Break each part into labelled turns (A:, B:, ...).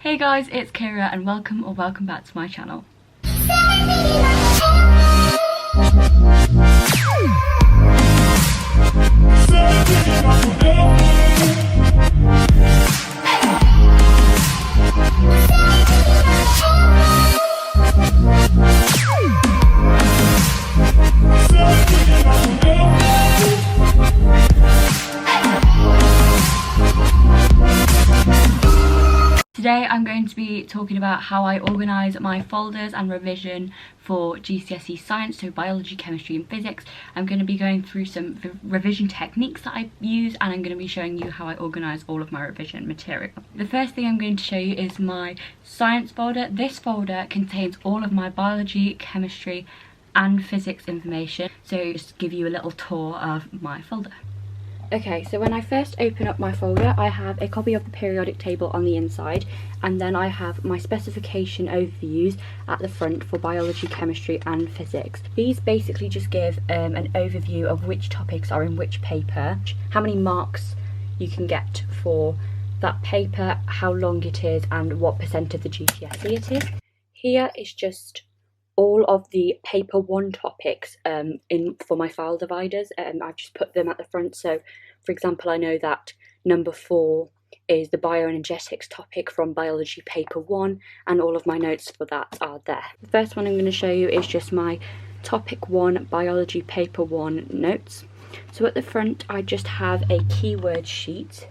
A: Hey guys, it's Ciara and welcome back to my channel. Today I'm going to be talking about how I organise my folders and revision for GCSE science, so biology, chemistry and physics. I'm going to be going through some revision techniques that I use, and I'm going to be showing you how I organise all of my revision material. The first thing I'm going to show you is my science folder. This folder contains all of my biology, chemistry and physics information, so just give you a little tour of my folder. Okay, so when I first open up my folder, I have a copy of the periodic table on the inside, and then I have my specification overviews at the front for biology, chemistry and physics. These basically just give an overview of which topics are in which paper, how many marks you can get for that paper, how long it is and what percent of the GCSE it is. Here is just all of the paper 1 topics for my file dividers. I've just put them at the front, so for example I know that number 4 is the bioenergetics topic from biology paper 1, and all of my notes for that are there. The first one I'm going to show you is just my topic 1 biology paper 1 notes. So at the front I just have a keyword sheet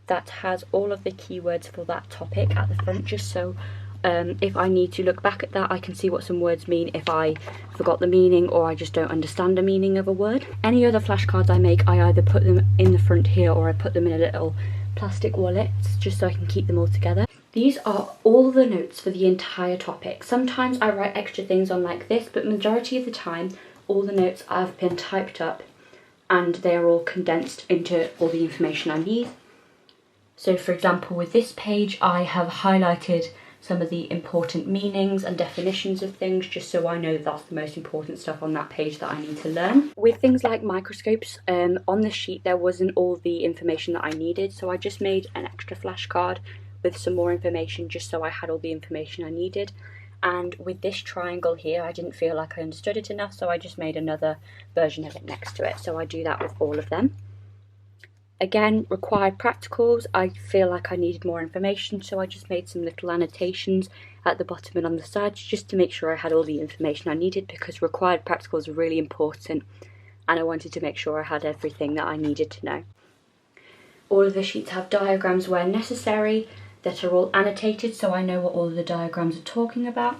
A: that has all of the keywords for that topic at the front, just so if I need to look back at that, I can see what some words mean if I forgot the meaning or I just don't understand the meaning of a word. Any other flashcards I make, I either put them in the front here or I put them in a little plastic wallet just so I can keep them all together. These are all the notes for the entire topic. Sometimes I write extra things on like this, but majority of the time all the notes have been typed up and they are all condensed into all the information I need. So for example with this page I have highlighted some of the important meanings and definitions of things, just so I know that's the most important stuff on that page that I need to learn. With things like microscopes, on the sheet there wasn't all the information that I needed, so I just made an extra flashcard with some more information just so I had all the information I needed. And with this triangle here, I didn't feel like I understood it enough, so I just made another version of it next to it. So I do that with all of them. Again, required practicals, I feel like I needed more information, so I just made some little annotations at the bottom and on the sides just to make sure I had all the information I needed, because required practicals are really important and I wanted to make sure I had everything that I needed to know. All of the sheets have diagrams where necessary that are all annotated, so I know what all of the diagrams are talking about,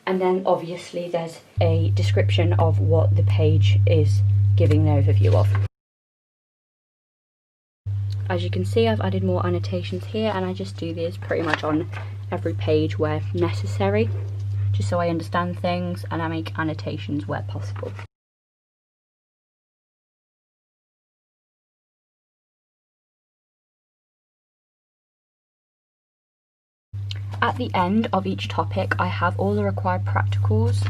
A: and then obviously there's a description of what the page is giving an overview of. As you can see, I've added more annotations here, and I just do this pretty much on every page where necessary, just so I understand things, and I make annotations where possible. At the end of each topic, I have all the required practicals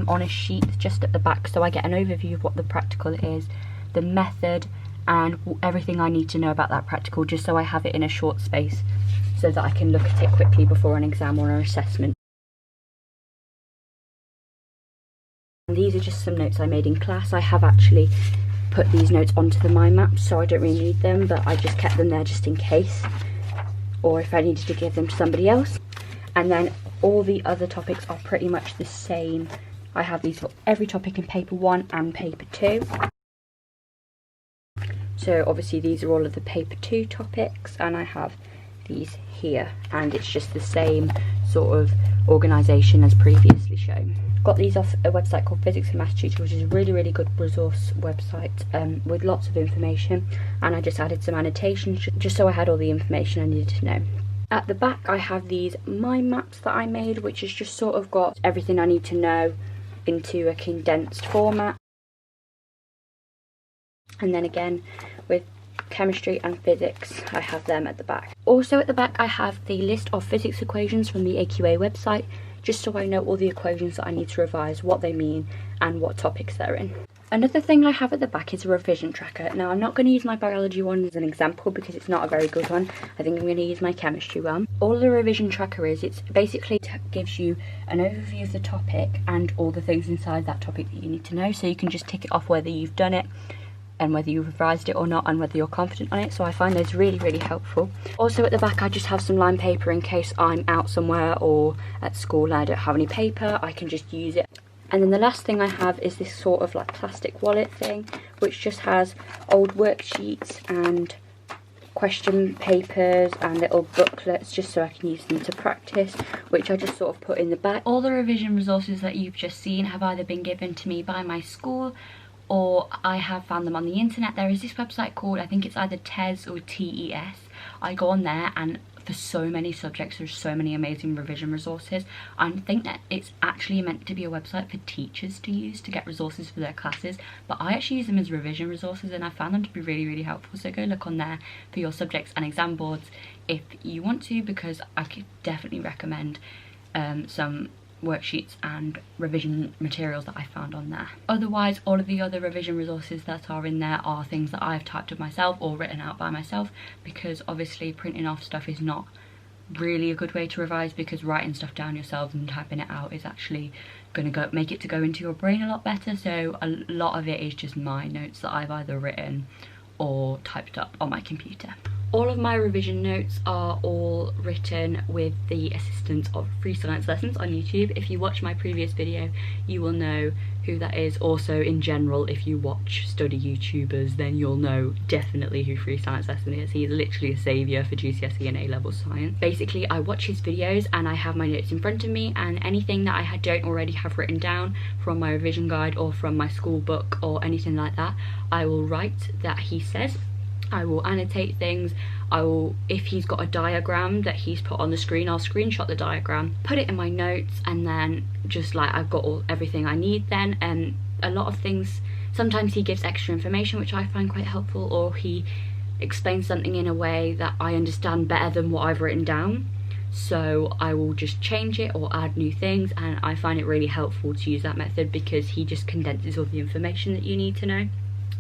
A: on a sheet just at the back, so I get an overview of what the practical is, the method, and everything I need to know about that practical, just so I have it in a short space so that I can look at it quickly before an exam or an assessment. And these are just some notes I made in class. I have actually put these notes onto the mind maps, so I don't really need them, but I just kept them there just in case, or if I needed to give them to somebody else. And then all the other topics are pretty much the same. I have these for every topic in paper 1 and paper 2. So obviously these are all of the paper 2 topics, and I have these here, and it's just the same sort of organisation as previously shown. Got these off a website called Physics and Maths Tutor, which is a really good resource website with lots of information, and I just added some annotations just so I had all the information I needed to know. At the back I have these mind maps that I made, which has just sort of got everything I need to know into a condensed format. And then again with chemistry and physics, I have them at the back. Also at the back I have the list of physics equations from the AQA website, just so I know all the equations that I need to revise, what they mean and what topics they're in. Another thing I have at the back is a revision tracker. Now, I'm not going to use my biology one as an example because it's not a very good one. I think I'm going to use my chemistry one. All the revision tracker is, it's basically gives you an overview of the topic and all the things inside that topic that you need to know. So you can just tick it off whether you've done it and whether you've revised it or not and whether you're confident on it. So I find those really, really helpful. Also at the back, I just have some lined paper in case I'm out somewhere or at school and I don't have any paper. I can just use it. And then the last thing I have is this sort of like plastic wallet thing, which just has old worksheets and question papers and little booklets just so I can use them to practice, which I just sort of put in the back. All the revision resources that you've just seen have either been given to me by my school or I have found them on the internet. There is this website called, I think it's either TES or TES. I go on there and for so many subjects there's so many amazing revision resources. I think that it's actually meant to be a website for teachers to use to get resources for their classes, but I actually use them as revision resources and I found them to be really, really helpful. So go look on there for your subjects and exam boards if you want to, because I could definitely recommend some worksheets and revision materials that I found on there. Otherwise, all of the other revision resources that are in there are things that I've typed up myself or written out by myself, because obviously printing off stuff is not really a good way to revise, because writing stuff down yourself and typing it out is actually going to make it to go into your brain a lot better. So a lot of it is just my notes that I've either written or typed up on my computer. All of my revision notes are all written with the assistance of Free Science Lessons on YouTube. If you watch my previous video, you will know who that is. Also, in general, if you watch study YouTubers, then you'll know definitely who Free Science Lesson is. He is literally a saviour for GCSE and A-level science. Basically, I watch his videos and I have my notes in front of me, and anything that I don't already have written down from my revision guide or from my school book or anything like that, I will write that he says. I will annotate things. I will, if he's got a diagram that he's put on the screen, I'll screenshot the diagram, put it in my notes, and then just like I've got everything I need then. And a lot of things, sometimes he gives extra information which I find quite helpful, or he explains something in a way that I understand better than what I've written down. So I will just change it or add new things, and I find it really helpful to use that method because he just condenses all the information that you need to know.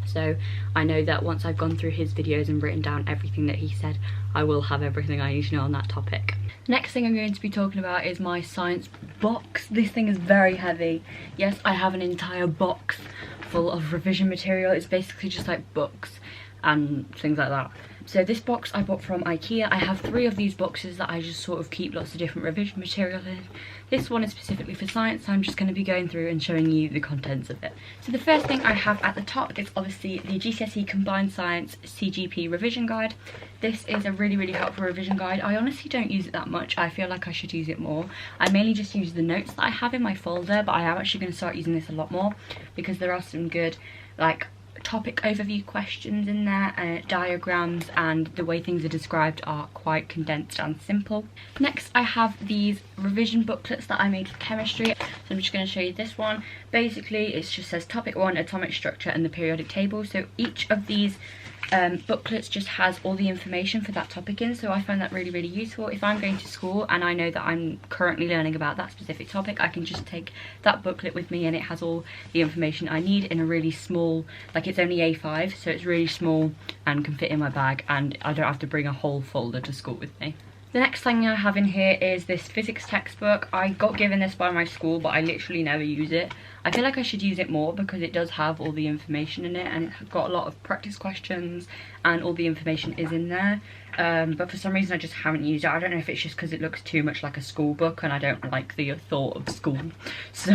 A: So I know that once I've gone through his videos and written down everything that he said, I will have everything I need to know on that topic. Next thing I'm going to be talking about is my science box. This thing is very heavy. Yes, I have an entire box full of revision material. It's basically just like books and things like that. So this box I bought from IKEA. I have 3 of these boxes that I just sort of keep lots of different revision material in. This one is specifically for science, so I'm just going to be going through and showing you the contents of it. So the first thing I have at the top is obviously the GCSE Combined Science CGP Revision Guide. This is a really, really helpful revision guide. I honestly don't use it that much. I feel like I should use it more. I mainly just use the notes that I have in my folder, but I am actually going to start using this a lot more because there are some good, like, topic overview questions in there, diagrams, and the way things are described are quite condensed and simple. Next, I have these revision booklets that I made for chemistry. So I'm just going to show you this one. Basically, it just says topic 1, atomic structure and the periodic table. So each of these booklets just has all the information for that topic in, so I find that really, really useful. If I'm going to school and I know that I'm currently learning about that specific topic, I can just take that booklet with me and it has all the information I need in a really small, like it's only A5, so it's really small and can fit in my bag, and I don't have to bring a whole folder to school with me. The next thing I have in here is this physics textbook. I got given this by my school, but I literally never use it. I feel like I should use it more because it does have all the information in it, and it's got a lot of practice questions and all the information is in there. But for some reason I just haven't used it. I don't know if it's just because it looks too much like a school book and I don't like the thought of school. So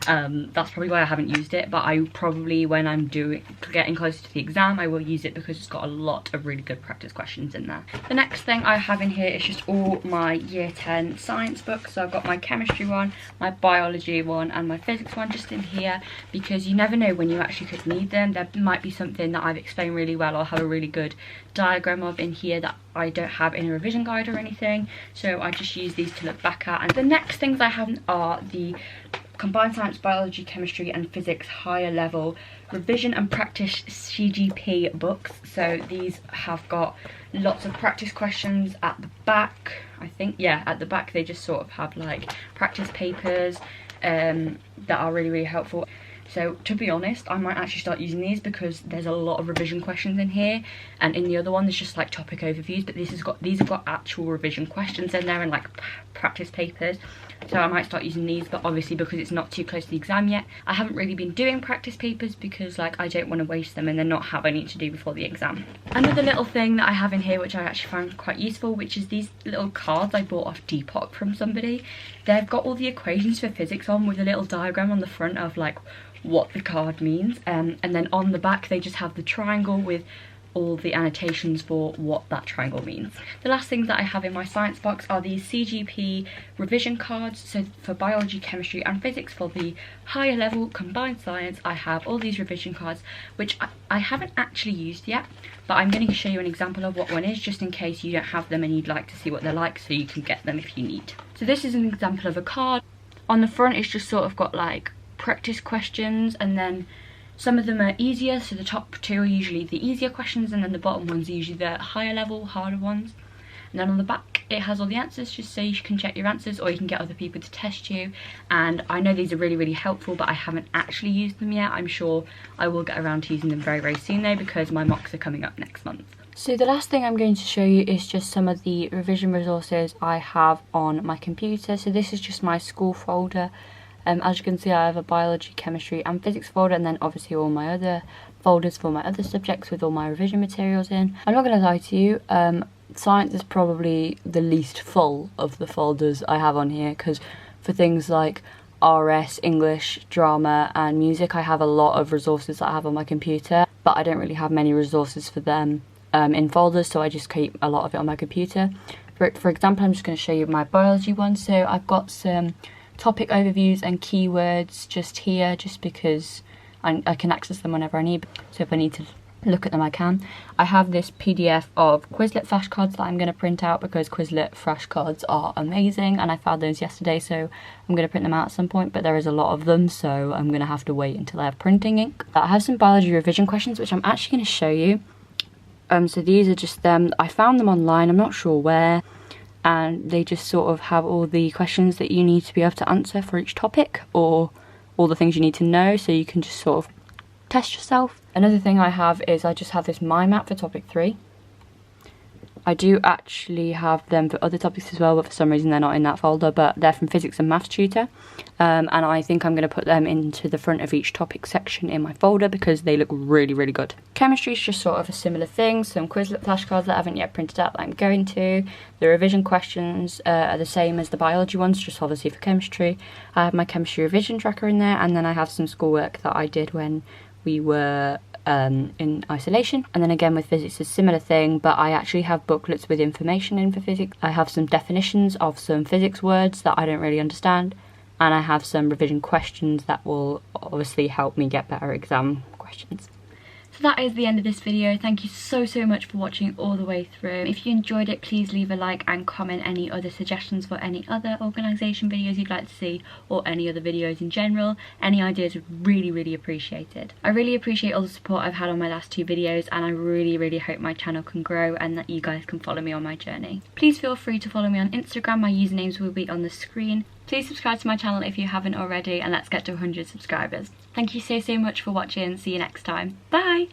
A: that's probably why I haven't used it, but I probably, when I'm getting closer to the exam, I will use it because it's got a lot of really good practice questions in there. The next thing I have in here is just all my year 10 science books. So I've got my chemistry one, my biology one, and my physics one just in here because you never know when you actually could need them. There might be something that I've explained really well or have a really good diagram of in here that I don't have in a revision guide or anything, so I just use these to look back at. And the next things I have are the Combined Science, Biology, Chemistry and Physics Higher Level Revision and Practice CGP books. So these have got lots of practice questions at the back. I think, yeah, at the back they just sort of have like practice papers that are really, really helpful. So to be honest, I might actually start using these because there's a lot of revision questions in here, and in the other one there's just like topic overviews, but these have got actual revision questions in there and like practice papers. So I might start using these, but obviously because it's not too close to the exam yet, I haven't really been doing practice papers because like I don't want to waste them and then not have any to do before the exam. Another little thing that I have in here which I actually found quite useful, which is these little cards I bought off Depop from somebody. They've got all the equations for physics on with a little diagram on the front of like what the card means, and then on the back they just have the triangle with all the annotations for what that triangle means. The last things that I have in my science box are these CGP revision cards. So for biology, chemistry and physics for the higher level combined science, I have all these revision cards which I haven't actually used yet, but I'm going to show you an example of what one is just in case you don't have them and you'd like to see what they're like so you can get them if you need. So this is an example of a card. On the front it's just sort of got like practice questions, and then some of them are easier, so the top two are usually the easier questions and then the bottom ones are usually the higher level, harder ones. And then on the back it has all the answers just so you can check your answers or you can get other people to test you. And I know these are really helpful, but I haven't actually used them yet. I'm sure I will get around to using them very soon though, because my mocks are coming up next month. So the last thing I'm going to show you is just some of the revision resources I have on my computer. So this is just my school folder. As you can see, I have a biology, chemistry and physics folder, and then obviously all my other folders for my other subjects with all my revision materials in. I'm not going to lie to you, science is probably the least full of the folders I have on here, because for things like RS, English, drama and music, I have a lot of resources that I have on my computer, but I don't really have many resources for them in folders, so I just keep a lot of it on my computer. For example, I'm just going to show you my biology one. So I've got some topic overviews and keywords just here, just because I can access them whenever I need. So if I need to look at them I can. I have this PDF of Quizlet flashcards that I'm going to print out because Quizlet flashcards are amazing and I found those yesterday, so I'm going to print them out at some point, but there is a lot of them so I'm going to have to wait until I have printing ink. I have some biology revision questions which I'm actually going to show you. So these are just them. I found them online, I'm not sure where, and they just sort of have all the questions that you need to be able to answer for each topic, or all the things you need to know, so you can just sort of test yourself. Another thing I have is I just have this mind map for topic 3. I do actually have them for other topics as well, but for some reason they're not in that folder, but they're from Physics and Maths Tutor. And I think I'm going to put them into the front of each topic section in my folder because they look really good. Chemistry is just sort of a similar thing, some Quizlet flashcards that I haven't yet printed out that I'm going to. The revision questions are the same as the biology ones, just obviously for chemistry. I have my chemistry revision tracker in there, and then I have some schoolwork that I did when we were in isolation. And then again with physics, a similar thing, but I actually have booklets with information in for physics. I have some definitions of some physics words that I don't really understand, and I have some revision questions that will obviously help me get better exam questions. So that is the end of this video. Thank you so much for watching all the way through. If you enjoyed it, please leave a like and comment any other suggestions for any other organisation videos you'd like to see, or any other videos in general. Any ideas would really appreciated. I really appreciate all the support I've had on my last 2 videos, and I really hope my channel can grow and that you guys can follow me on my journey. Please feel free to follow me on Instagram. My usernames will be on the screen. Please subscribe to my channel if you haven't already, and let's get to 100 subscribers. Thank you so much for watching. See you next time. Bye!